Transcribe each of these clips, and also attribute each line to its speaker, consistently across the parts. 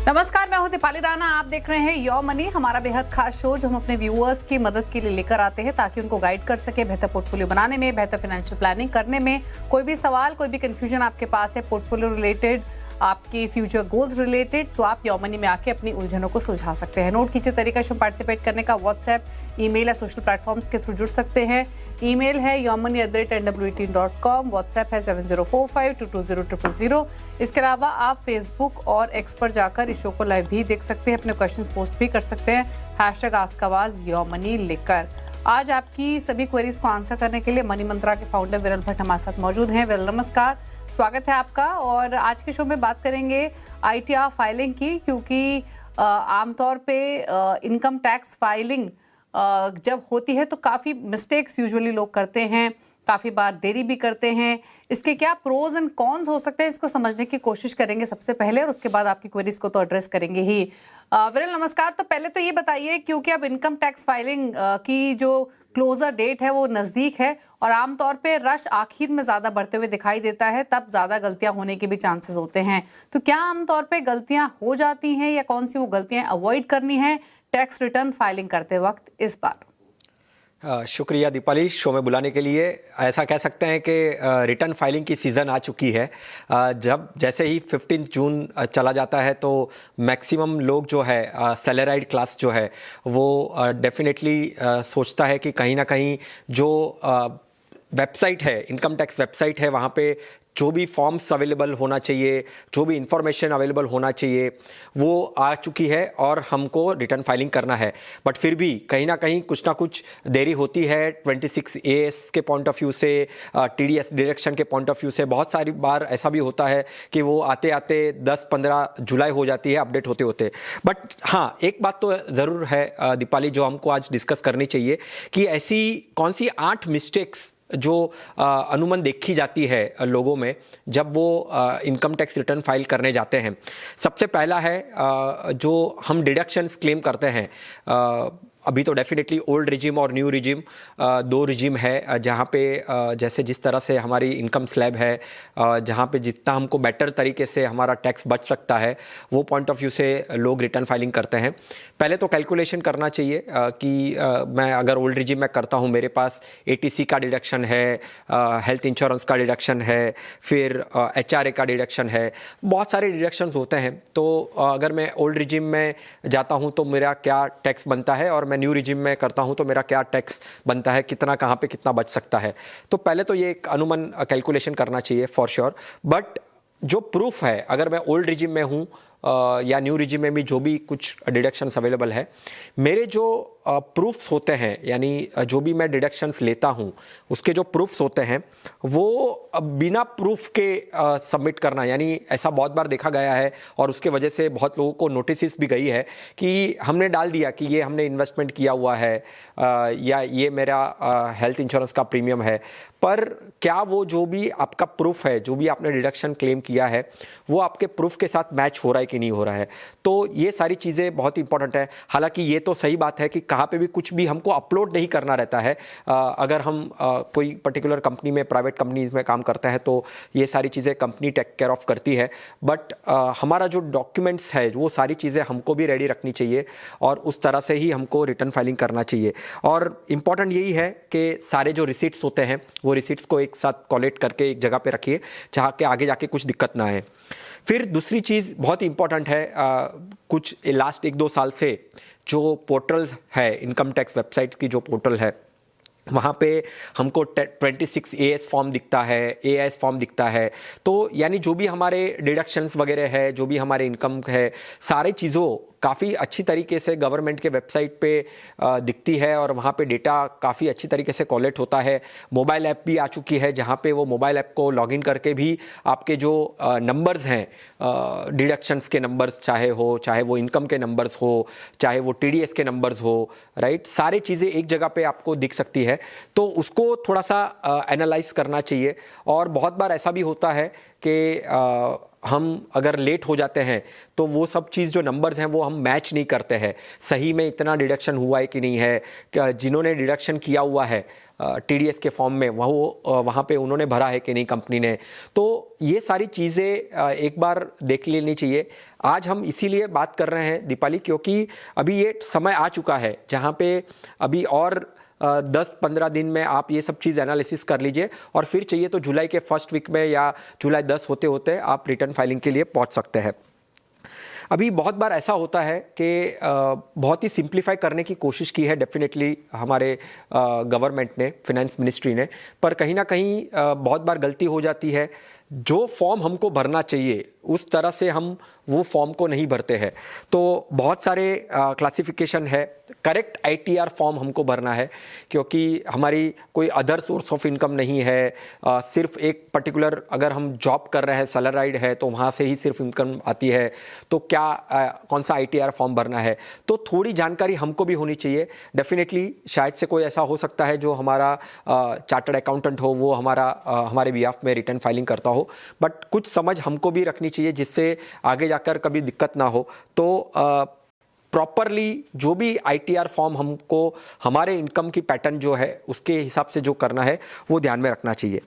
Speaker 1: नमस्कार, मैं हूं दीपाली राणा। आप देख रहे हैं योर मनी, हमारा बेहद खास शो जो हम अपने व्यूअर्स की मदद के लिए लेकर आते हैं ताकि उनको गाइड कर सके बेहतर पोर्टफोलियो बनाने में, बेहतर फाइनेंशियल प्लानिंग करने में। कोई भी सवाल, कोई भी कंफ्यूजन आपके पास है पोर्टफोलियो रिलेटेड, आपके फ्यूचर गोल्स रिलेटेड, तो आप योर मनी में आके अपनी उलझनों को सुलझा सकते हैं। नोट कीजिए तरीका शो पार्टिसिपेट करने का। व्हाट्सएप, ईमेल या सोशल प्लेटफॉर्म्स के थ्रू जुड़ सकते हैं। ईमेल है yourmoney@nwt.com, व्हाट्सएप है 7045220000। इसके अलावा आप फेसबुक और एक्स पर जाकर इस शो को लाइव भी देख सकते हैं, अपने क्वेश्चंस पोस्ट भी कर सकते हैं #आस्कआवाज योर मनी लिखकर। आज आपकी सभी क्वेरीज को आंसर करने के लिए मनी मंत्रा के फाउंडर विरल भट्ट हमारे साथ मौजूद हैं। विरल, नमस्कार, स्वागत है आपका। और आज के शो में बात करेंगे ITR फाइलिंग की, क्योंकि आमतौर पे इनकम टैक्स फाइलिंग जब होती है तो काफ़ी मिस्टेक्स यूजुअली लोग करते हैं, काफ़ी बार देरी भी करते हैं। इसके क्या प्रोज एंड कॉन्स हो सकते हैं, इसको समझने की कोशिश करेंगे सबसे पहले, और उसके बाद आपकी क्वेरीज को तो एड्रेस करेंगे ही। विरल, नमस्कार। तो पहले तो ये बताइए, क्योंकि अब इनकम टैक्स फाइलिंग की जो क्लोजर डेट है वो नज़दीक है और आमतौर पे रश आखिर में ज़्यादा बढ़ते हुए दिखाई देता है, तब ज़्यादा गलतियां होने के भी चांसेस होते हैं। तो क्या आमतौर पे गलतियां हो जाती हैं या कौन सी वो गलतियां अवॉइड करनी है टैक्स रिटर्न फाइलिंग करते वक्त इस बार?
Speaker 2: शुक्रिया दीपाली, शो में बुलाने के लिए। ऐसा कह सकते हैं कि रिटर्न फाइलिंग की सीज़न आ चुकी है। जब जैसे ही 15 जून चला जाता है तो मैक्सिमम लोग जो है सैलराइड क्लास जो है वो डेफिनेटली सोचता है कि कहीं ना कहीं जो वेबसाइट है, इनकम टैक्स वेबसाइट है, वहाँ पे जो भी फॉर्म्स अवेलेबल होना चाहिए, जो भी इंफॉर्मेशन अवेलेबल होना चाहिए, वो आ चुकी है और हमको रिटर्न फाइलिंग करना है। बट फिर भी कहीं ना कुछ देरी होती है 26AS के पॉइंट ऑफ व्यू से, TDS डायरेक्शन के पॉइंट ऑफ व्यू से। बहुत सारी बार ऐसा भी होता है कि वो आते आते 10-15 जुलाई हो जाती है अपडेट होते होते। बट हाँ, एक बात तो ज़रूर है दीपाली, जो हमको आज डिस्कस करनी चाहिए कि ऐसी कौन सी 8 मिस्टेक्स जो अनुमान देखी जाती है लोगों में जब वो इनकम टैक्स रिटर्न फाइल करने जाते हैं। सबसे पहला है जो हम डिडक्शंस क्लेम करते हैं। अभी तो डेफिनेटली ओल्ड रिजिम और न्यू रिजिम, दो रिजिम है जहाँ पे जैसे जिस तरह से हमारी इनकम स्लैब है, जहाँ पे जितना हमको बेटर तरीके से हमारा टैक्स बच सकता है, वो पॉइंट ऑफ व्यू से लोग रिटर्न फाइलिंग करते हैं। पहले तो कैलकुलेशन करना चाहिए कि मैं अगर ओल्ड रिजिम में करता हूँ, मेरे पास ATC का डिडक्शन है, हेल्थ इंश्योरेंस का डिडक्शन है, फिर HRA का डिडक्शन है, बहुत सारे डिडक्शंस होते हैं। तो अगर मैं ओल्ड रिजिम में जाता हूँ तो मेरा क्या टैक्स बनता है, और न्यू रिजिम में करता हूं तो मेरा क्या टैक्स बनता है, कितना कहां पे कितना बच सकता है। तो पहले तो ये एक अनुमान कैलकुलेशन करना चाहिए फॉर श्योर। बट जो प्रूफ है, अगर मैं ओल्ड रिजिम में हूं या न्यू रिजिम में भी जो भी कुछ डिडक्शंस अवेलेबल है, मेरे जो प्रूफ्स होते हैं, यानी जो भी मैं डिडक्शंस लेता हूं उसके जो प्रूफ्स होते हैं वो बिना प्रूफ के सबमिट करना, यानी ऐसा बहुत बार देखा गया है और उसके वजह से बहुत लोगों को नोटिस भी गई है कि हमने डाल दिया कि ये हमने इन्वेस्टमेंट किया हुआ है या ये मेरा हेल्थ इंश्योरेंस का प्रीमियम है, पर क्या वो जो भी आपका प्रूफ है, जो भी आपने डिडक्शन क्लेम किया है, वो आपके प्रूफ के साथ मैच हो रहा है कि नहीं हो रहा है। तो ये सारी चीज़ें बहुत इंपॉर्टेंट है। हालांकि ये तो सही बात है कि कहाँ पे भी कुछ भी हमको अपलोड नहीं करना रहता है। अगर हम कोई पर्टिकुलर कंपनी में, प्राइवेट कंपनीज में काम करते हैं तो ये सारी चीज़ें कंपनी टेक केयर ऑफ करती है। बट हमारा जो डॉक्यूमेंट्स है, वो सारी चीज़ें हमको भी रेडी रखनी चाहिए और उस तरह से ही हमको रिटर्न फाइलिंग करना चाहिए। और इम्पॉर्टेंट यही है कि सारे जो रिसीट्स होते हैं वो रिसीट्स को एक साथ कॉलेक्ट करके एक जगह पे रखिए जहाँ के आगे जाके कुछ दिक्कत ना आए। फिर दूसरी चीज़ बहुत इंपॉर्टेंट है, कुछ लास्ट 1-2 साल से जो पोर्टल है, इनकम टैक्स वेबसाइट की जो पोर्टल है, वहाँ पे हमको 26AS फॉर्म दिखता है, AIS फॉर्म दिखता है। तो यानी जो भी हमारे डिडक्शंस वगैरह है, जो भी हमारे इनकम है, सारी चीज़ों काफ़ी अच्छी तरीके से गवर्नमेंट के वेबसाइट पे दिखती है और वहाँ पे डेटा काफ़ी अच्छी तरीके से कलेक्ट होता है। मोबाइल ऐप भी आ चुकी है जहाँ पे वो मोबाइल ऐप को लॉगिन करके भी आपके जो नंबर्स हैं, डिडक्शंस के नंबर्स चाहे वो इनकम के नंबर्स हो, चाहे वो TDS के नंबर्स हो, राइट, सारी चीज़ें एक जगह पे आपको दिख सकती है। तो उसको थोड़ा सा एनालाइज करना चाहिए। और बहुत बार ऐसा भी होता है कि हम अगर लेट हो जाते हैं तो वो सब चीज़ जो नंबर्स हैं वो हम मैच नहीं करते हैं, सही में इतना डिडक्शन हुआ है कि नहीं है, जिन्होंने डिडक्शन किया हुआ है TDS के फॉर्म में वहाँ पे उन्होंने भरा है कि नहीं कंपनी ने। तो ये सारी चीज़ें एक बार देख लेनी चाहिए। आज हम इसीलिए बात कर रहे हैं दीपाली, क्योंकि अभी ये समय आ चुका है जहाँ पे अभी और 10-15 दिन में आप ये सब चीज़ एनालिसिस कर लीजिए और फिर चाहिए तो जुलाई के फर्स्ट वीक में या जुलाई 10 होते होते आप रिटर्न फाइलिंग के लिए पहुंच सकते हैं। अभी बहुत बार ऐसा होता है कि बहुत ही सिंप्लीफाई करने की कोशिश की है डेफिनेटली हमारे गवर्नमेंट ने, फिनेंस मिनिस्ट्री ने, पर कहीं ना कहीं बहुत बार गलती हो जाती है। जो फॉर्म हमको भरना चाहिए उस तरह से हम वो फॉर्म को नहीं भरते हैं। तो बहुत सारे क्लासिफिकेशन है, करेक्ट ITR फॉर्म हमको भरना है, क्योंकि हमारी कोई अदर सोर्स ऑफ इनकम नहीं है, सिर्फ एक पर्टिकुलर अगर हम जॉब कर रहे हैं, सैलराइड है, तो वहाँ से ही सिर्फ इनकम आती है, तो क्या कौन सा ITR फॉर्म भरना है, तो थोड़ी जानकारी हमको भी होनी चाहिए। डेफिनेटली शायद से कोई ऐसा हो सकता है जो हमारा चार्टर्ड अकाउंटेंट हो, वो हमारे बिहाफ में रिटर्न फाइलिंग करता हो, बट कुछ समझ हमको भी रखनी चाहिए जिससे आगे जाकर कभी दिक्कत ना हो। तो प्रॉपरली जो भी ITR फॉर्म हमको हमारे इनकम की पैटर्न जो है उसके हिसाब से जो करना है वो ध्यान में रखना चाहिए।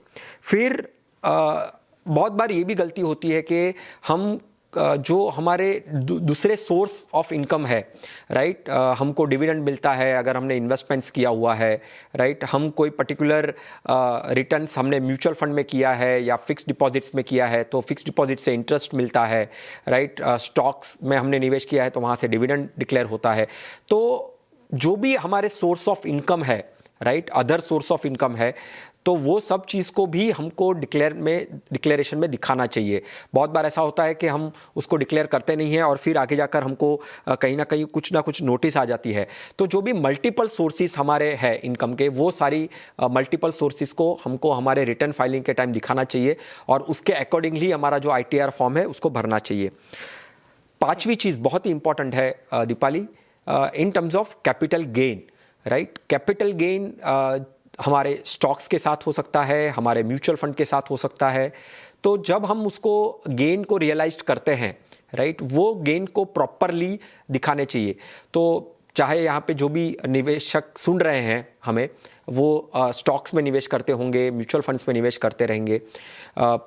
Speaker 2: फिर बहुत बार ये भी गलती होती है कि हम जो हमारे दूसरे सोर्स ऑफ इनकम है, राइट, हमको डिविडेंड मिलता है अगर हमने इन्वेस्टमेंट्स किया हुआ है, राइट, हम कोई पर्टिकुलर रिटर्न्स हमने म्यूचुअल फंड में किया है या फिक्स डिपॉजिट्स में किया है तो फिक्स डिपॉजिट से इंटरेस्ट मिलता है, राइट, स्टॉक्स में हमने निवेश किया है तो वहाँ से डिविडेंड डिक्लेयर होता है। तो जो भी हमारे सोर्स ऑफ इनकम है, right, other source of income है, तो वो सब चीज़ को भी हमको डिक्लेरेशन में दिखाना चाहिए। बहुत बार ऐसा होता है कि हम उसको डिक्लेयर करते नहीं हैं और फिर आगे जाकर हमको कहीं ना कहीं कुछ ना कुछ नोटिस आ जाती है। तो जो भी मल्टीपल सोर्सेज हमारे हैं इनकम के, वो सारी मल्टीपल सोर्सेज को हमको हमारे रिटर्न फाइलिंग के टाइम दिखाना चाहिए और उसके अकॉर्डिंगली हमारा जो ITR फॉर्म है उसको भरना चाहिए। पांचवी चीज़ बहुत ही इंपॉर्टेंट है Deepali, in terms of capital gain, right. Capital gain हमारे स्टॉक्स के साथ हो सकता है, हमारे म्यूचुअल फंड के साथ हो सकता है। तो जब हम उसको गेन को रियलाइज करते हैं, राइट, वो गेन को प्रॉपरली दिखाने चाहिए। तो चाहे यहाँ पे जो भी निवेशक सुन रहे हैं हमें, वो स्टॉक्स में निवेश करते होंगे, म्यूचुअल फंड्स में निवेश करते रहेंगे,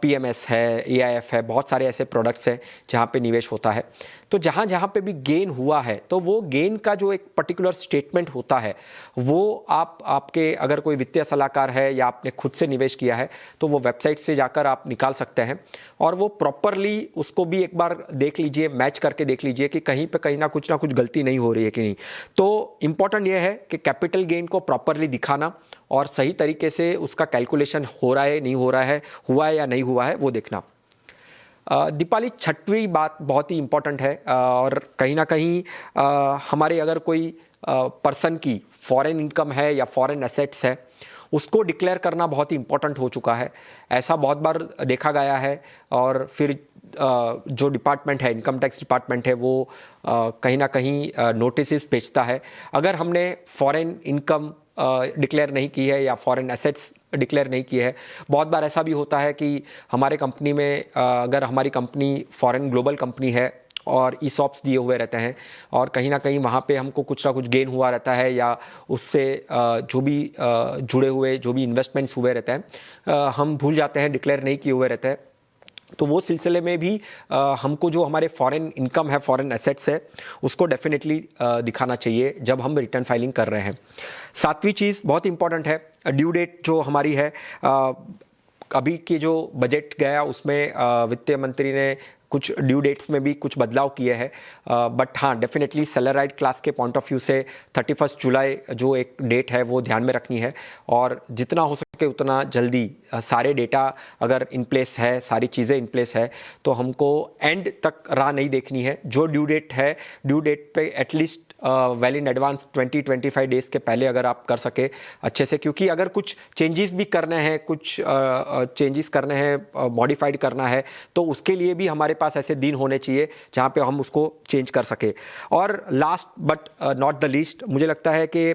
Speaker 2: PMS है, AIF है, बहुत सारे ऐसे प्रोडक्ट्स हैं जहाँ पे निवेश होता है। तो जहाँ जहाँ पे भी गेन हुआ है तो वो गेन का जो एक पर्टिकुलर स्टेटमेंट होता है वो आपके अगर कोई वित्तीय सलाहकार है या आपने खुद से निवेश किया है तो वो वेबसाइट से जाकर आप निकाल सकते हैं और वो प्रॉपरली उसको भी एक बार देख लीजिए, मैच करके देख लीजिए कि कहीं पे कहीं ना कुछ गलती नहीं हो रही है कि नहीं। तो इम्पॉर्टेंट ये है कि कैपिटल गेन को प्रॉपरली दिखाना और सही तरीके से उसका कैलकुलेशन हो रहा है नहीं हो रहा है, हुआ है या नहीं हुआ है, वो देखना। दीपाली, छठवीं बात बहुत ही इम्पॉर्टेंट है और कहीं ना कहीं हमारे अगर कोई पर्सन की फॉरेन इनकम है या फॉरेन एसेट्स है उसको डिक्लेयर करना बहुत ही इम्पॉर्टेंट हो चुका है। ऐसा बहुत बार देखा गया है और फिर जो डिपार्टमेंट है, इनकम टैक्स डिपार्टमेंट है, वो कहीं ना कहीं नोटिस भेजता है। अगर हमने फॉरेन इनकम डिक्लेयर नहीं की है या फॉरेन एसेट्स डिक्लेयर नहीं की है, बहुत बार ऐसा भी होता है कि हमारे कंपनी में अगर हमारी कंपनी फॉरेन ग्लोबल कंपनी है और ESOPs दिए हुए रहते हैं और कहीं ना कहीं वहाँ पे हमको कुछ ना कुछ गेन हुआ रहता है या उससे जो भी जुड़े हुए जो भी इन्वेस्टमेंट्स हुए रहते हैं हम भूल जाते हैं, डिक्लेयर नहीं किए हुए रहते हैं। तो वो सिलसिले में भी हमको जो हमारे फॉरेन इनकम है, फॉरेन एसेट्स है, उसको डेफिनेटली दिखाना चाहिए जब हम रिटर्न फाइलिंग कर रहे हैं। सातवीं चीज़ बहुत इंपॉर्टेंट है, ड्यू डेट जो हमारी है। अभी की जो बजट गया उसमें वित्त मंत्री ने कुछ ड्यू डेट्स में भी कुछ बदलाव किए हैं, बट हाँ, डेफिनेटली सैलराइड क्लास के पॉइंट ऑफ व्यू से 31 जुलाई जो एक डेट है वो ध्यान में रखनी है और जितना हो सके उतना जल्दी सारे डेटा अगर इन प्लेस है, सारी चीज़ें इन प्लेस है, तो हमको एंड तक राह नहीं देखनी है। जो ड्यू डेट है, ड्यू डेट पे at least well in advance 20-25 days के पहले अगर आप कर सके अच्छे से, क्योंकि अगर कुछ चेंजेस भी करने हैं, कुछ चेंजेस करने हैं, मॉडिफाइड करना है, तो उसके लिए भी हमारे पास ऐसे दिन होने चाहिए जहाँ पे हम उसको चेंज कर सके। और last but not the least, मुझे लगता है कि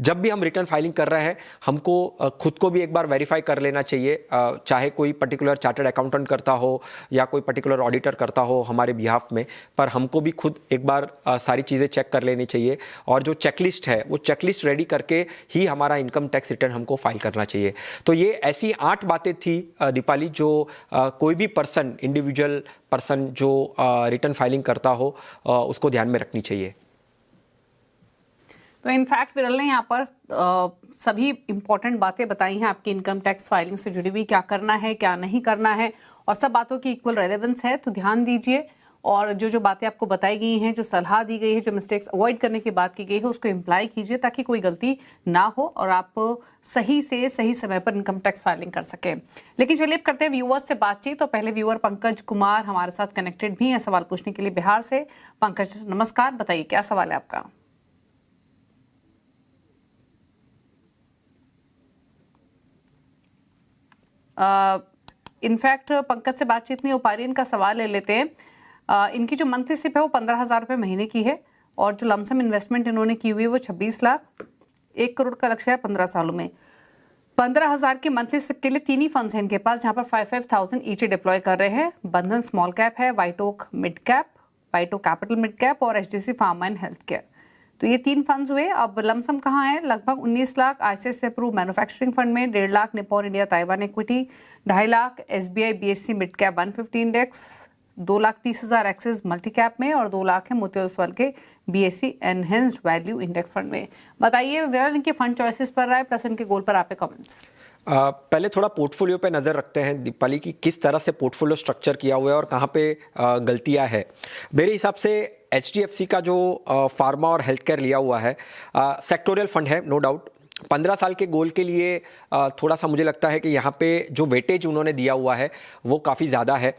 Speaker 2: जब भी हम रिटर्न फाइलिंग कर रहे हैं हमको खुद को भी एक बार वेरीफाई कर लेना चाहिए, चाहे कोई पर्टिकुलर चार्टर्ड अकाउंटेंट करता हो या कोई पर्टिकुलर ऑडिटर करता हो हमारे बिहाफ में, पर हमको भी खुद एक बार सारी चीज़ें चेक कर लेनी चाहिए। और जो चेकलिस्ट है वो चेकलिस्ट रेडी करके ही हमारा इनकम टैक्स रिटर्न हमको फाइल करना चाहिए। तो ये ऐसी 8 बातें थी दीपाली, जो कोई भी पर्सन, इंडिविजुअल पर्सन जो रिटर्न फाइलिंग करता हो उसको ध्यान में रखनी चाहिए।
Speaker 1: तो इनफैक्ट विरल ने यहाँ पर सभी इंपॉर्टेंट बातें बताई हैं आपकी इनकम टैक्स फाइलिंग से जुड़ी हुई, क्या करना है क्या नहीं करना है, और सब बातों की इक्वल रेलेवेंस है, तो ध्यान दीजिए। और जो बातें आपको बताई गई हैं, जो सलाह दी गई है, जो मिस्टेक्स अवॉइड करने की बात की गई है, उसको इम्प्लाई कीजिए ताकि कोई गलती ना हो और आप सही से सही समय पर इनकम टैक्स फाइलिंग कर सकें। लेकिन चलिए अब करते हैं व्यूअर्स से बातचीत। तो पहले व्यूअर पंकज कुमार हमारे साथ कनेक्टेड भी हैं सवाल पूछने के लिए बिहार से। पंकज नमस्कार, बताइए क्या सवाल है आपका। इनफैक्ट पंकज से बातचीत नहीं हो पा रही, इनका सवाल ले लेते हैं। इनकी जो मंथली सिप है वो 15,000 रुपये महीने की है और जो लमसम इन्वेस्टमेंट इन्होंने की हुई है वो 26 लाख, 1 करोड़ का लक्ष्य है 15 सालों में। 15,000 की मंथली सिप के लिए 3 ही फंड्स हैं इनके पास, जहां पर 5,000 ईच डिप्लॉय कर रहे हैं। बंधन स्मॉल कैप है, White Oak mid cap, White Oak capital mid cap और HDFC pharma and health care. तो ये 3 फंड्स हुए। अब लमसम कहाँ है, लगभग 19 lakh ICICI approve manufacturing fund में, 1.5 lakh Nippon India Taiwan equity, 2.5 lakh SBI BSE mid cap 150 index, 2,30,000 axis multi cap में और 2 लाख है मोती ओसवाल के BSE enhanced value index fund में। बताइए विरल, इनके फंड चॉइसेस पर रहा है प्लस इनके गोल पर आपके कमेंट्स।
Speaker 2: पहले थोड़ा पोर्टफोलियो पे नज़र रखते हैं दीपाली की, किस तरह से पोर्टफोलियो स्ट्रक्चर किया हुआ है और कहाँ पे गलतियाँ है। मेरे हिसाब से HDFC का जो फार्मा और हेल्थ केयर लिया हुआ है, सेक्टोरियल फंड है नो डाउट। 15 साल के गोल के लिए थोड़ा सा मुझे लगता है कि यहाँ पे जो वेटेज उन्होंने दिया हुआ है वो काफ़ी ज़्यादा है।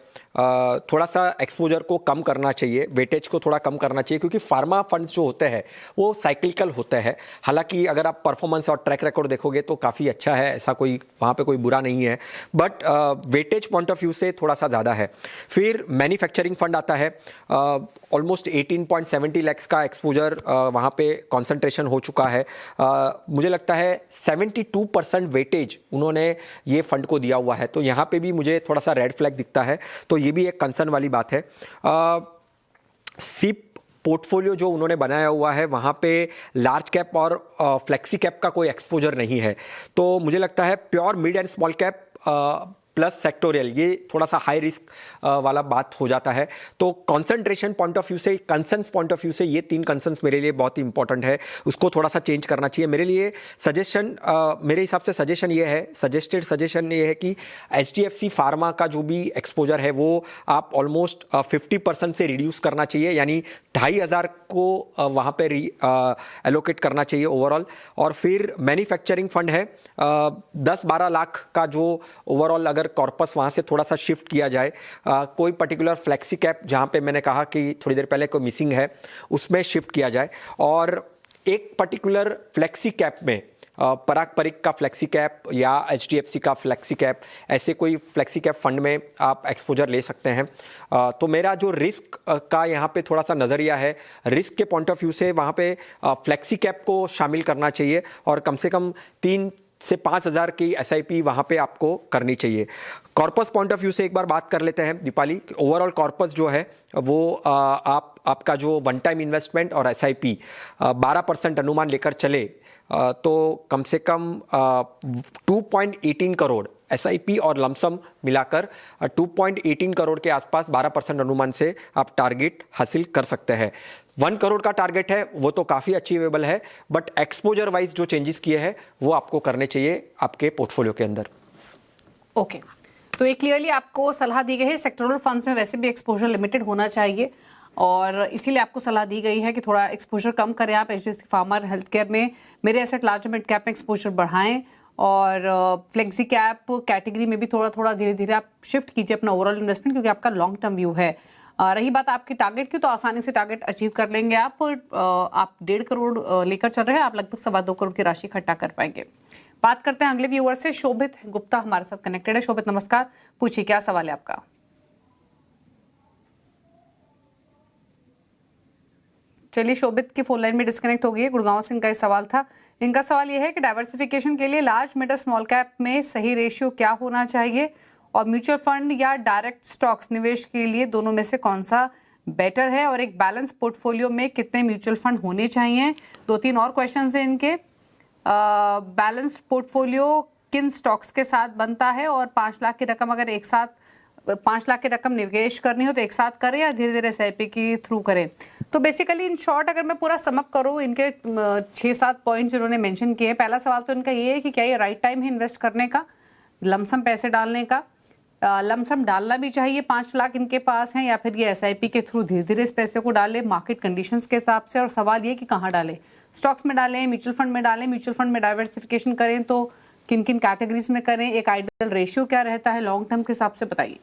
Speaker 2: थोड़ा सा एक्सपोजर को कम करना चाहिए, वेटेज को थोड़ा कम करना चाहिए, क्योंकि फार्मा फंड्स जो होते हैं वो साइक्लिकल होते हैं। हालांकि अगर आप परफॉर्मेंस और ट्रैक रिकॉर्ड देखोगे तो काफ़ी अच्छा है, ऐसा कोई वहाँ पे कोई बुरा नहीं है, but weightage point of view से थोड़ा सा ज़्यादा है। फिर मैन्युफैक्चरिंग फंड आता है, ऑलमोस्ट 18.70 लैक्स का एक्सपोजर वहाँ पे कॉन्सेंट्रेशन हो चुका है। मुझे लगता है 72% वेटेज उन्होंने ये फंड को दिया हुआ है, तो यहाँ पे भी मुझे थोड़ा सा रेड फ्लैग दिखता है, तो ये भी एक कंसर्न वाली बात है। सिप पोर्टफोलियो जो उन्होंने बनाया हुआ है वहाँ पे लार्ज कैप और फ्लेक्सी कैप का कोई एक्सपोजर नहीं है, तो मुझे लगता है pure mid and small cap plus sectoral ये थोड़ा सा हाई रिस्क वाला बात हो जाता है। तो कंसंट्रेशन पॉइंट ऑफ व्यू से, कंसर्न्स पॉइंट ऑफ व्यू से ये 3 कंसर्न्स मेरे लिए बहुत ही इंपॉर्टेंट है, उसको थोड़ा सा चेंज करना चाहिए। मेरे लिए सजेशन, मेरे हिसाब से सजेशन ये है, सजेस्टेड सजेशन ये है कि HDFC फार्मा का जो भी एक्सपोजर है वो आप ऑलमोस्ट 50% से रिड्यूस करना चाहिए, यानी 2,500 को वहाँ पे एलोकेट करना चाहिए ओवरऑल। और फिर मैन्युफैक्चरिंग फंड है 10-12 लाख का, जो ओवरऑल अगर कॉर्पस वहाँ से थोड़ा सा शिफ्ट किया जाए, कोई पर्टिकुलर फ्लेक्सी कैप जहाँ पे मैंने कहा कि थोड़ी देर पहले कोई मिसिंग है उसमें शिफ्ट किया जाए, और एक पर्टिकुलर फ्लेक्सी कैप में पराग परिक का फ्लेक्सी कैप या HDFC का फ्लेक्सी कैप, ऐसे कोई फ्लेक्सी कैप फंड में आप एक्सपोजर ले सकते हैं। तो मेरा जो रिस्क का यहाँ पे थोड़ा सा नज़रिया है, रिस्क के पॉइंट ऑफ व्यू से वहाँ पे फ्लेक्सी कैप को शामिल करना चाहिए और कम से कम 3 से 5,000 की SIP वहाँ पे आपको करनी चाहिए। कॉर्पस पॉइंट ऑफ व्यू से एक बार बात कर लेते हैं दीपाली। ओवरऑल कॉर्पस जो है वो आपका जो वन टाइम इन्वेस्टमेंट और SIP 12% अनुमान लेकर चले तो कम से कम 2.18 करोड़ SIP और लमसम मिलाकर 2.18 करोड़ के आसपास 12% अनुमान से आप टारगेट हासिल कर सकते हैं। 1 करोड़ का टारगेट है वो तो काफ़ी अचीवेबल है, बट एक्सपोजर वाइज जो चेंजेस किए हैं वो आपको करने चाहिए आपके पोर्टफोलियो के अंदर।
Speaker 1: ओके, तो ये क्लियरली आपको सलाह दी गई है। सेक्टोरल फंड्स में वैसे भी एक्सपोजर लिमिटेड होना चाहिए और इसीलिए आपको सलाह दी गई है कि थोड़ा एक्सपोजर कम करें आप HDFC फार्मा हेल्थ केयर में। मेरे एसेट लार्ज मिड कैप में एक्सपोजर बढ़ाएं और फ्लेक्सी कैप कैटेगरी में भी थोड़ा थोड़ा धीरे धीरे आप शिफ्ट कीजिए अपना ओवरऑल इन्वेस्टमेंट, क्योंकि आपका लॉन्ग टर्म व्यू है। रही बात आपके टारगेट की, तो आसानी से टारगेट अचीव कर लेंगे आप। 1.5 करोड़ लेकर चल रहे हैं, आप लगभग 2.25 करोड़ की राशि इकट्ठा कर पाएंगे। बात करते हैं अगले व्यूअर से। शोभित गुप्ता हमारे साथ कनेक्टेड है। शोभित नमस्कार, पूछिए क्या सवाल है आपका। चलिए, शोभित की फोन लाइन में डिस्कनेक्ट हो गई है। गुड़गांव से इनका सवाल था। इनका सवाल यह है कि डाइवर्सिफिकेशन के लिए लार्ज, मिड, स्मॉल कैप में सही रेशियो क्या होना चाहिए, और म्यूचुअल फंड या डायरेक्ट स्टॉक्स निवेश के लिए दोनों में से कौन सा बेटर है, और एक बैलेंस पोर्टफोलियो में कितने म्यूचुअल फंड होने चाहिए। 2-3 और क्वेश्चंस हैं इनके। बैलेंस पोर्टफोलियो किन स्टॉक्स के साथ बनता है, और 5 लाख की रकम अगर एक साथ 5 लाख की रकम निवेश करनी हो तो एक साथ करें या धीरे धीरे SIP के थ्रू करें। तो बेसिकली इन शॉर्ट अगर मैं पूरा समअप करूं, इनके 6-7 पॉइंट्स इन्होंने मेंशन किए हैं। पहला सवाल तो इनका ये है कि क्या ये राइट टाइम है इन्वेस्ट करने का, लमसम पैसे डालने का। लमसम डालना भी चाहिए, 5 लाख इनके पास हैं, या फिर ये SIP के थ्रू धीरे धीरे इस पैसे को डालें मार्केट कंडीशंस के हिसाब से। और सवाल ये कि कहाँ डालें, स्टॉक्स में डालें, म्यूचुअल फंड में डालें। म्यूचुअल फंड में डाइवर्सिफिकेशन करें तो किन किन कैटेगरीज में करें, एक आइडियल रेशियो क्या रहता है लॉन्ग टर्म के हिसाब से, बताइए।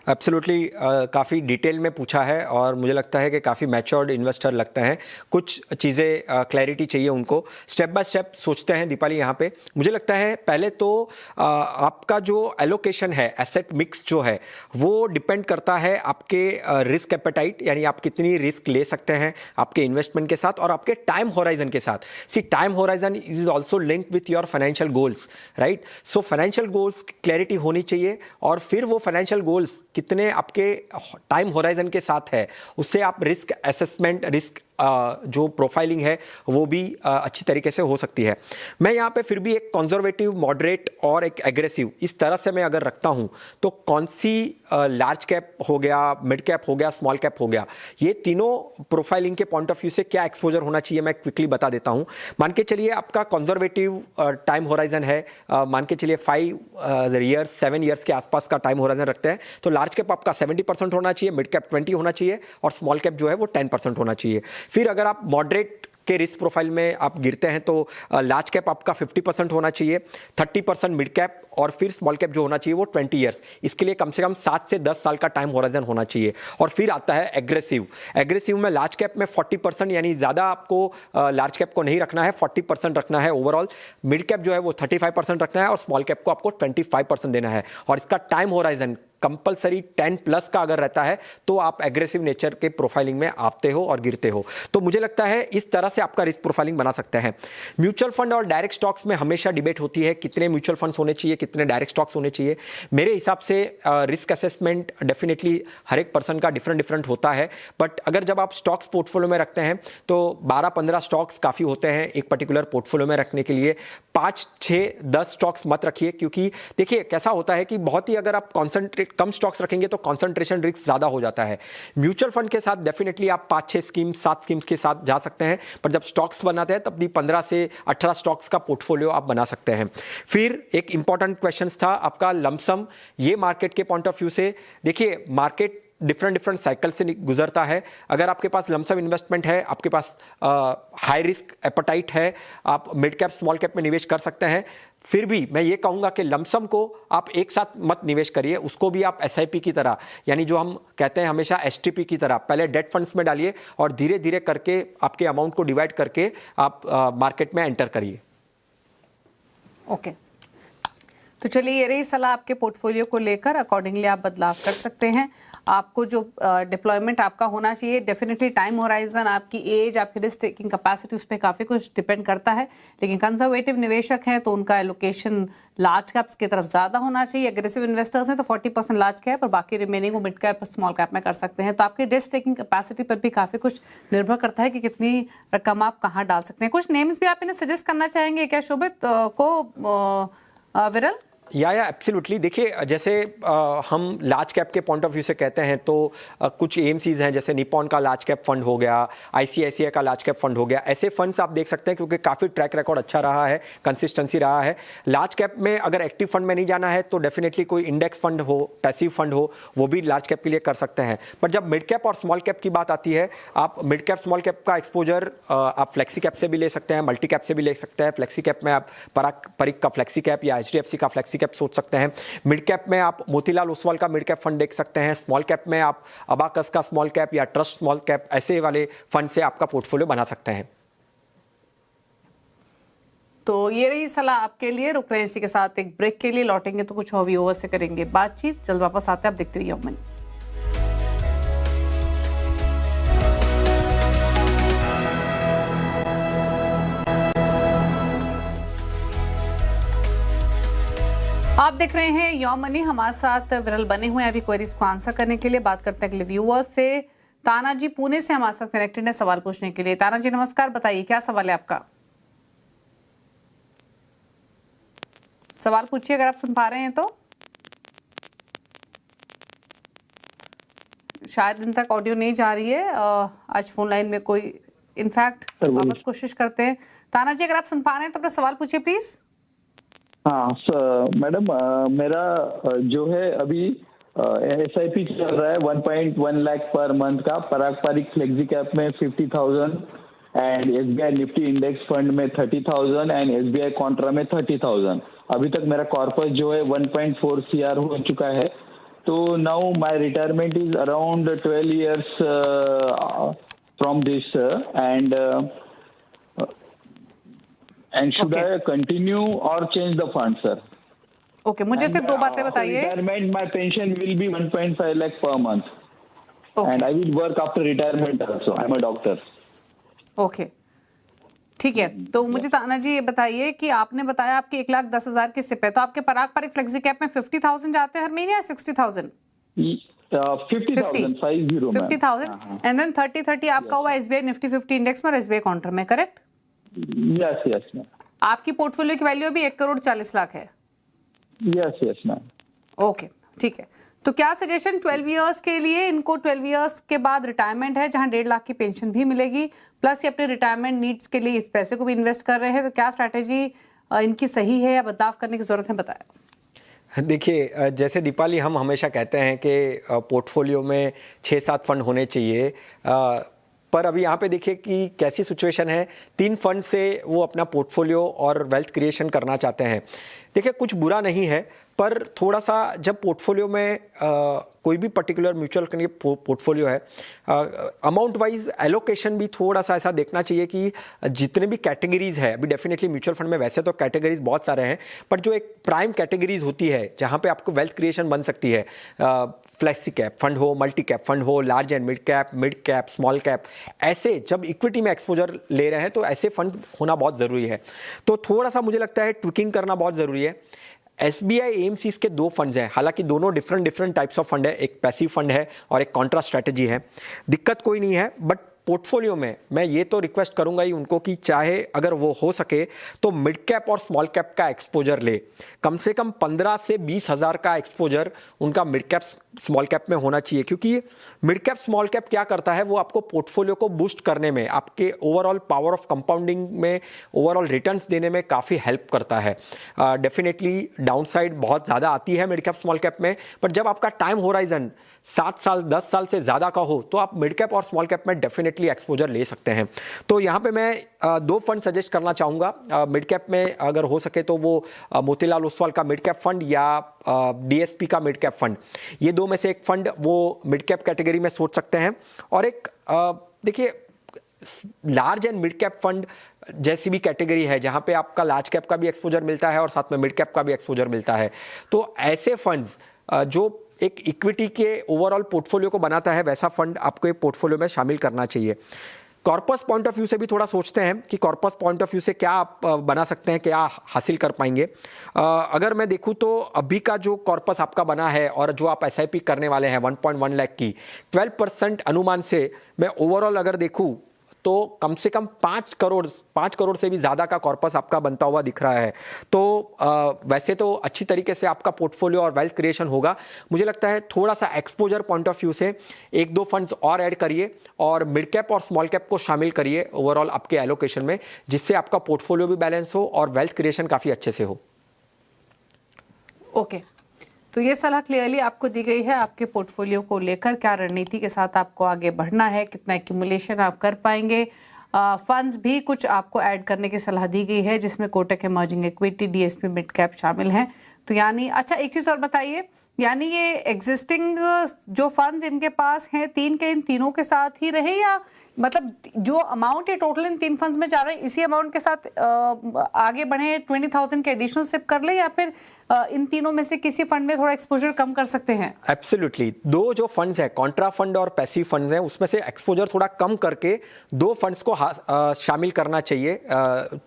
Speaker 2: एब्सोल्युटली काफ़ी डिटेल में पूछा है और मुझे लगता है कि काफ़ी मैच्योर्ड इन्वेस्टर लगते हैं। कुछ चीज़ें क्लैरिटी चाहिए उनको, स्टेप बाय स्टेप सोचते हैं दीपाली यहाँ पे। मुझे लगता है पहले तो आपका जो एलोकेशन है, एसेट मिक्स जो है, वो डिपेंड करता है आपके रिस्क एपेटाइट, यानी आप कितनी रिस्क ले सकते हैं आपके इन्वेस्टमेंट के साथ और आपके टाइम होराइजन के साथ। See, time horizon is also linked with your financial goals, right. So financial goals clarity होनी चाहिए, और फिर वो फाइनेंशियल गोल्स कितने आपके टाइम होराइजन के साथ है, उससे आप रिस्क असेसमेंट, रिस्क जो प्रोफाइलिंग है वो भी अच्छी तरीके से हो सकती है। मैं यहाँ पे फिर भी एक कंजर्वेटिव, मॉडरेट और एक एग्रेसिव, इस तरह से मैं अगर रखता हूँ तो कौन सी लार्ज कैप हो गया, मिड कैप हो गया, स्मॉल कैप हो गया, ये तीनों प्रोफाइलिंग के पॉइंट ऑफ व्यू से क्या एक्सपोजर होना चाहिए मैं क्विकली बता देता हूँ। मान के चलिए आपका कंजर्वेटिव टाइम होराइजन है, मान के चलिए 5 ईयर्स 7 ईयर्स के आसपास का टाइम होराइजन रखते हैं, तो लार्ज कैप आपका 70% होना चाहिए, मिड कैप 20 होना चाहिए, और स्मॉल कैप जो है वो 10% होना चाहिए। फिर अगर आप मॉडरेट के रिस्क प्रोफाइल में आप गिरते हैं तो लार्ज कैप आपका 50% होना चाहिए, 30% मिड कैप, और फिर स्मॉल कैप जो होना चाहिए वो 20 ईयर्स। इसके लिए कम से कम 7 से 10 साल का टाइम होराइजन होना चाहिए। और फिर आता है एग्रेसिव। एग्रेसिव में लार्ज कैप में 40%, यानी ज़्यादा आपको लार्ज कैप को नहीं रखना है, 40% रखना है ओवरऑल। मिड कैप जो है वो 35% रखना है, और स्मॉल कैप को आपको 25% देना है। और इसका टाइम होराइजन कंपलसरी 10+ का अगर रहता है तो आप एग्रेसिव नेचर के प्रोफाइलिंग में आते हो और गिरते हो। तो मुझे लगता है इस तरह से आपका रिस्क प्रोफाइलिंग बना सकते हैं। म्यूचुअल फंड और डायरेक्ट स्टॉक्स में हमेशा डिबेट होती है कितने म्यूचुअल फंड्स होने चाहिए, कितने डायरेक्ट स्टॉक्स होने चाहिए। मेरे हिसाब से रिस्क असेसमेंट डेफिनेटली हर एक पर्सन का डिफरेंट होता है, बट अगर जब आप स्टॉक्स पोर्टफोलियो में रखते हैं तो 12-15 स्टॉक्स काफ़ी होते हैं एक पर्टिकुलर पोर्टफोलियो में रखने के लिए। 5, 6, 10 स्टॉक्स मत रखिए, क्योंकि देखिए कैसा होता है कि बहुत ही अगर आप कम स्टॉक्स रखेंगे तो कॉन्सेंट्रेशन रिस्क ज़्यादा हो जाता है। म्यूचुअल फंड के साथ डेफिनेटली आप 5-6 स्कीम्स, 7 स्कीम्स के साथ जा सकते हैं, पर जब स्टॉक्स बनाते हैं तब भी 15 से 18 स्टॉक्स का पोर्टफोलियो आप बना सकते हैं। फिर एक इंपॉर्टेंट क्वेश्चन था आपका लमसम। ये मार्केट के पॉइंट ऑफ व्यू से देखिए, मार्केट डिफरेंट साइकिल से गुजरता है। अगर आपके पास लमसम इन्वेस्टमेंट है, आपके पास हाई रिस्क एपेटाइट है, आप मिड कैप स्मॉल कैप में निवेश कर सकते हैं। फिर भी मैं ये कहूँगा कि लमसम को आप एक साथ मत निवेश करिए, उसको भी आप SIP की तरह, यानी जो हम कहते हैं हमेशा STP की तरह, पहले डेट फंड्स में डालिए और धीरे धीरे करके आपके अमाउंट को डिवाइड करके आप मार्केट में एंटर करिए।
Speaker 1: ओके, तो चलिए ये रही सलाह आपके पोर्टफोलियो को लेकर, अकॉर्डिंगली आप बदलाव कर सकते हैं। आपको जो डिप्लॉयमेंट आपका होना चाहिए, डेफिनेटली टाइम होराइजन, आपकी एज, आपकी रिस्क टेकिंग कैपेसिटी, उस पर काफ़ी कुछ डिपेंड करता है। लेकिन कंजर्वेटिव निवेशक हैं तो उनका एलोकेशन लार्ज कैप्स की तरफ ज़्यादा होना चाहिए। एग्रेसिव इन्वेस्टर्स हैं तो 40% लार्ज कैप और बाकी रिमेनिंग वो मिड कैप स्मॉल कैप में कर सकते हैं। तो आपकी रिस्क टेकिंग कैपेसिटी पर भी काफ़ी कुछ निर्भर करता है कि कितनी रकम आप कहाँ डाल सकते हैं। कुछ नेम्स भी आप इन्हें सजेस्ट करना चाहेंगे क्या शोभित को, विरल?
Speaker 2: या एब्सोल्युटली। देखिए जैसे हम लार्ज कैप के पॉइंट ऑफ व्यू से कहते हैं तो कुछ AMCs हैं, जैसे निपॉन का लार्ज कैप फंड हो गया, ICICI का लार्ज कैप फंड हो गया। ऐसे फंड्स आप देख सकते हैं क्योंकि काफ़ी ट्रैक रिकॉर्ड अच्छा रहा है, कंसिस्टेंसी रहा है। लार्ज कैप में अगर एक्टिव फंड में नहीं जाना है तो डेफिनेटली कोई इंडेक्स फंड हो, पैसिव फंड हो, वो भी लार्ज कैप के लिए कर सकते हैं। पर जब मिड कैप और स्मॉल कैप की बात आती है, आप मिड कैप स्मॉल कैप का एक्सपोजर आप फ्लेक्सी कैप से भी ले सकते हैं, मल्टी कैप से भी ले सकते हैं। फ्लेक्सी कैप में आप परिक का फ्लेक्सी कैप या HDFC का फ्लेक्सी कैप सोच सकते हैं। मिड कैप में आप मोतीलाल ओसवाल का मिड कैप फंड देख सकते हैं। स्मॉल कैप में आप अबाकस का स्मॉल कैप या ट्रस्ट स्मॉल कैप, ऐसे वाले फंड से आपका पोर्टफोलियो बना सकते हैं।
Speaker 1: तो ये रही सलाह आपके लिए। रुक रहे हैं इसी के साथ एक ब्रेक के लिए, लौटेंगे तो कुछ और व्यूअर्स से करेंगे बातचीत। जल्द वापस आते हैं, आप देखते रहिए योमनी। देख रहे हैं यो मनी, हमारे साथ विरल बने हुए हैं अभी क्वेरीज को आंसर करने के लिए। बात करते हैं अगले व्यूअर्स से। तानाजी पुणे से हमारे साथ कनेक्टेड है सवाल पूछने के लिए। तानाजी नमस्कार, बताइए क्या सवाल है आपका। सवाल पूछिए अगर आप सुन पा रहे हैं तो। शायद दिन तक ऑडियो नहीं जा रही है। आज फोन लाइन में कोई, इनफैक्ट वापस कोशिश करते हैं। तानाजी अगर आप सुन पा रहे हैं तो अपना सवाल पूछिए प्लीज।
Speaker 3: हाँ मैडम, मेरा जो है अभी SIP चल रहा है 1.1 लाख पर मंथ का। पारंपरिक फ्लेक्सी कैप में 50,000 and SBI Nifty index fund में 30,000 एंड SBI कॉन्ट्रा में 30,000। अभी तक मेरा कॉर्पस जो है 1.4 CR हो चुका है। तो now my retirement is around 12 years from this and should
Speaker 1: Okay.
Speaker 3: I continue or change the fund, sir?
Speaker 1: Okay, मुझे सिर्फ दो बातें बताइए।
Speaker 3: Retirement, my pension will be 1.5 lakh per month.
Speaker 1: Okay
Speaker 3: And I will work after retirement also. I'm a doctor.
Speaker 1: Okay, ठीक है। तो मुझे तानाजी ये बताइए कि आपने बताया आपकी 1,10,000 की सिप है, तो आपके पारंपरिक फ्लेक्सी कैप में 50,000 जाते हैं हर महीने या 60,000?
Speaker 3: 50,000, 50,
Speaker 1: 50,000 एंड देन 30 आपका हुआ SBI निफ्टी 50 इंडेक्स में और SBI काउंटर में, करेक्ट?
Speaker 3: Yes, yes, ma'am.
Speaker 1: आपकी पोर्टफोलियो की वैल्यू अभी 1,40,00,000 है।
Speaker 3: Yes, yes, ma'am.
Speaker 1: ओके, ठीक है। तो क्या सजेशन 12 इयर्स के लिए, इनको 12 इयर्स के बाद रिटायरमेंट है जहां 1.5 लाख की पेंशन भी मिलेगी, प्लस ये अपने रिटायरमेंट नीड्स के लिए इस पैसे को भी इन्वेस्ट कर रहे हैं, तो क्या स्ट्रैटेजी इनकी सही है या बदलाव करने की जरूरत है, बताया।
Speaker 2: देखिए, जैसे दीपाली हम हमेशा कहते हैं कि पोर्टफोलियो में 6-7 फंड होने चाहिए, पर अभी यहाँ पे देखिए कि कैसी सिचुएशन है। 3 फंड से वो अपना पोर्टफोलियो और वेल्थ क्रिएशन करना चाहते हैं। देखिए, कुछ बुरा नहीं है, पर थोड़ा सा जब पोर्टफोलियो में कोई भी पर्टिकुलर म्यूचुअल फंड पोर्टफोलियो है, अमाउंट वाइज एलोकेशन भी थोड़ा सा ऐसा देखना चाहिए कि जितने भी कैटेगरीज है, अभी डेफिनेटली म्यूचुअल फंड में वैसे तो कैटेगरीज बहुत सारे हैं, पर जो एक प्राइम कैटेगरीज होती है जहाँ पे आपको वेल्थ क्रिएशन बन सकती है, फ्लेक्सी कैप फंड हो, मल्टी कैप फंड हो, large and mid cap, small cap, ऐसे जब इक्विटी में एक्सपोजर ले रहे हैं तो ऐसे फंड होना बहुत ज़रूरी है। तो थोड़ा सा मुझे लगता है ट्विकिंग करना बहुत ज़रूरी है। SBI AMCs के 2 फंड्स हैं, हालांकि दोनों डिफरेंट टाइप्स ऑफ फंड है, एक पैसिव फंड है और एक कॉन्ट्रा स्ट्रैटेजी है। दिक्कत कोई नहीं है, बट पोर्टफोलियो में मैं ये तो रिक्वेस्ट करूंगा ही उनको कि चाहे अगर वो हो सके तो मिड कैप और स्मॉल कैप का एक्सपोजर ले। कम से कम 15 से 20 हज़ार का एक्सपोजर उनका मिड कैप स्मॉल कैप में होना चाहिए, क्योंकि मिड कैप स्मॉल कैप क्या करता है, वो आपको पोर्टफोलियो को बूस्ट करने में, आपके ओवरऑल पावर ऑफ कंपाउंडिंग में, ओवरऑल रिटर्न्स देने में काफ़ी हेल्प करता है। डेफिनेटली डाउनसाइड बहुत ज़्यादा आती है मिड कैप स्मॉल कैप में, पर जब आपका टाइम होराइजन 7 साल 10 साल से ज़्यादा का हो तो आप मिड कैप और स्मॉल कैप में डेफिनेटली एक्सपोजर ले सकते हैं। तो यहाँ पे मैं 2 फंड सजेस्ट करना चाहूँगा। मिड कैप में अगर हो सके तो वो मोतीलाल ओसवाल का मिड कैप फंड या DSP का मिड कैप फंड, ये 2 में से एक फंड वो मिड कैप कैटेगरी में सोच सकते हैं। और एक देखिए, large and mid cap fund जैसी भी कैटेगरी है जहाँ पे आपका लार्ज कैप का भी एक्सपोजर मिलता है और साथ में मिड कैप का भी एक्सपोजर मिलता है, तो ऐसे फंड्स जो एक इक्विटी के ओवरऑल पोर्टफोलियो को बनाता है, वैसा फंड आपको एक पोर्टफोलियो में शामिल करना चाहिए। कॉर्पस पॉइंट ऑफ व्यू से भी थोड़ा सोचते हैं कि कॉर्पस पॉइंट ऑफ व्यू से क्या आप बना सकते हैं, क्या हासिल कर पाएंगे। अगर मैं देखूं तो अभी का जो कॉर्पस आपका बना है और जो आप SIP करने वाले हैं 1.1 लाख की, 12% अनुमान से मैं ओवरऑल अगर देखूं तो कम से कम 5 करोड़ से भी ज़्यादा का कॉर्पस आपका बनता हुआ दिख रहा है। तो वैसे तो अच्छी तरीके से आपका पोर्टफोलियो और वेल्थ क्रिएशन होगा। मुझे लगता है थोड़ा सा एक्सपोजर पॉइंट ऑफ व्यू से 1-2 फंड्स और ऐड करिए और मिड कैप और स्मॉल कैप को शामिल करिए ओवरऑल आपके एलोकेशन में, जिससे आपका पोर्टफोलियो भी बैलेंस हो और वेल्थ क्रिएशन काफ़ी अच्छे से हो।
Speaker 1: ओके, तो ये सलाह क्लियरली आपको दी गई है आपके पोर्टफोलियो को लेकर, क्या रणनीति के साथ आपको आगे बढ़ना है, कितना एक्यूमुलेशन आप कर पाएंगे। फंड्स भी कुछ आपको ऐड करने की सलाह दी गई है, जिसमें Kotak emerging equity, DSP mid cap शामिल हैं। तो यानी अच्छा, एक चीज़ और बताइए, यानी ये एग्जिस्टिंग जो फंड्स इनके पास हैं 3 के इन तीनों के साथ ही रहे, या मतलब जो अमाउंट है टोटल इन 3 फंड्स में जा रहा है इसी अमाउंट के साथ आगे बढ़े, 20,000 के एडिशनल सिप कर ले, या फिर इन तीनों में से किसी फंड में थोड़ा एक्सपोजर कम कर सकते हैं?
Speaker 2: एब्सोल्युटली, दो जो फंड्स है कॉन्ट्रा फंड और पैसिव फंड्स हैं उसमें से एक्सपोजर थोड़ा कम करके दो फंड्स को शामिल करना चाहिए।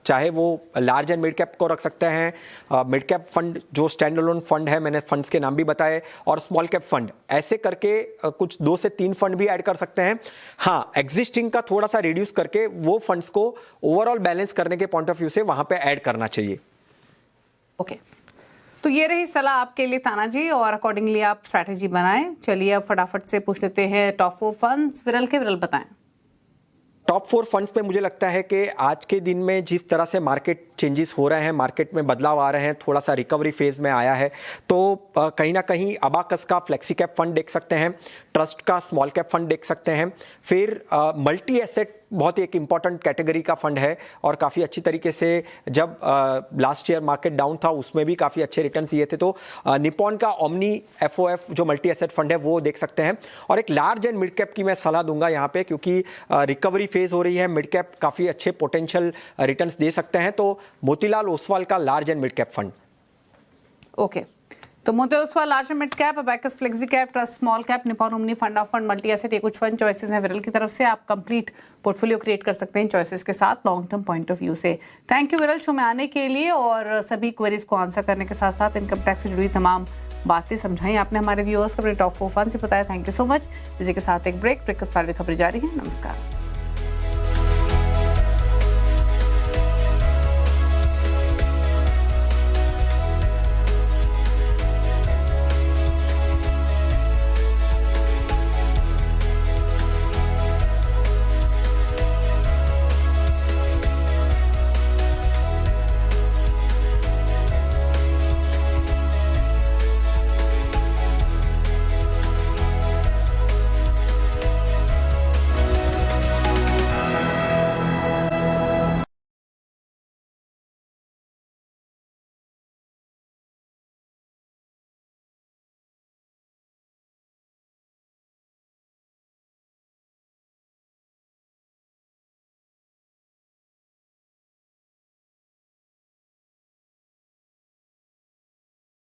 Speaker 2: चाहे वो लार्ज एंड मिड कैप को रख सकते हैं, मिड कैप फंड जो स्टैंड अलोन फंड है, मैंने फंड्स के नाम भी बताए, और स्मॉल कैप फंड, ऐसे करके कुछ 2 से 3 फंड भी ऐड कर सकते हैं। हाँ, एग्जिस्टिंग का थोड़ा सा रिड्यूस करके वो फंड्स को ओवरऑल बैलेंस करने के पॉइंट ऑफ व्यू से वहां पे ऐड करना चाहिए।
Speaker 1: ओके, तो ये रही सलाह आपके लिए ताना जी, और अकॉर्डिंगली आप स्ट्रैटेजी बनाएं। चलिए अब फटाफट से पूछ लेते हैं टॉप 4 फंड्स। विरल के विरल बताएं।
Speaker 2: टॉप 4 फंड्स पे मुझे लगता है कि आज के दिन में जिस तरह से मार्केट चेंजेस हो रहे हैं, मार्केट में बदलाव आ रहे हैं, थोड़ा सा रिकवरी फेज में आया है, तो कहीं ना कहीं अबाकस का फ्लेक्सी कैप फंड देख सकते हैं, ट्रस्ट का स्मॉल कैप फंड देख सकते हैं, फिर मल्टी एसेट बहुत ही एक इंपॉर्टेंट कैटेगरी का फंड है और काफ़ी अच्छी तरीके से जब लास्ट ईयर मार्केट डाउन था उसमें भी काफ़ी अच्छे रिटर्न्स दिए थे, तो निपॉन का ओमनी एफओएफ जो मल्टी एसेट फंड है वो देख सकते हैं। और एक लार्ज एंड मिड कैप की मैं सलाह दूंगा यहाँ पे, क्योंकि रिकवरी फेज हो रही है, मिड कैप काफ़ी अच्छे पोटेंशियल रिटर्न्स दे सकते हैं, तो मोतीलाल ओसवाल का large and mid cap fund.
Speaker 1: Okay, तो मोती Oswal large and mid cap, abacus flexi cap, trust small cap, Nippon omni fund of fund, multi asset, ये कुछ फंड चॉइसेस हैं विरल की तरफ से। आप कंप्लीट पोर्टफोलियो क्रिएट कर सकते हैं चॉइसेस के साथ long term point of view से। थैंक यू विरल शो में आने के लिए और सभी क्वेरीज को आंसर करने के साथ साथ इनकम टैक्स से जुड़ी तमाम बातें समझाई आपने हमारे व्यूअर्स को, अपने टॉप 4 फंड से बताया। Thank you so much. इसी के साथ एक ब्रेक के बाद खबरें जारी है। नमस्कार।